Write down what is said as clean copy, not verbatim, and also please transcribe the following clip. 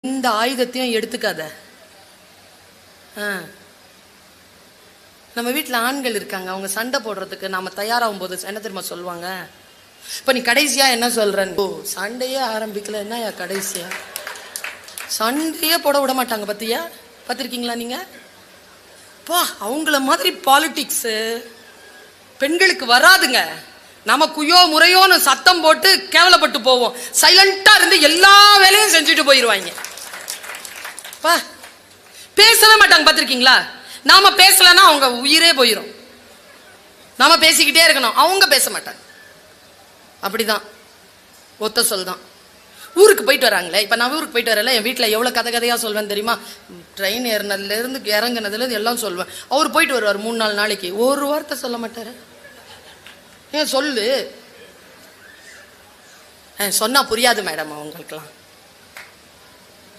இந்த ஆயுதத்தையும் எடுத்துக்காத. நம்ம வீட்டில் ஆண்கள் இருக்காங்க, அவங்க சண்டை போடுறதுக்கு நாம தயாராகும் போது என்ன தெரியுமா சொல்லுவாங்க? இப்ப நீ கடைசியா என்ன சொல்றன்னு, ஓ சண்டையே ஆரம்பிக்கல, என்ன கடைசியா சண்டையே போட விட மாட்டாங்க. பத்தியா பார்த்திருக்கீங்களா நீங்க? பா அவங்கள மாதிரி பாலிடிக்ஸ் பெண்களுக்கு வராதுங்க. நம்ம குயோ முறையோன்னு சத்தம் போட்டு கேவலப்பட்டு போவோம். சைலண்டா இருந்து எல்லா வேலையும் செஞ்சுட்டு போயிருவாங்க. பா பேசவே மாட்டாங்க. பார்த்திருக்கீங்களா? நாம பேசலன்னா அவங்க உயிரே போயிடும். நாம பேசிக்கிட்டே இருக்கணும், அவங்க பேச மாட்டாங்க. அப்படிதான் ஒத்த சொல் தான். ஊருக்கு போயிட்டு வராங்களே, இப்போ நான் ஊருக்கு போயிட்டு வரல, என் வீட்டில் எவ்வளோ கதையாக சொல்வேன் தெரியுமா? ட்ரெயின் ஏறினதுலேருந்து இறங்குனதுலேருந்து எல்லாம் சொல்வேன். அவர் போயிட்டு வருவார் 3-4 நாளைக்கு, ஒரு வார்த்தை சொல்ல மாட்டார். ஏன் சொல்லு சொன்னா புரியாது மேடம் அவங்களுக்கெல்லாம்.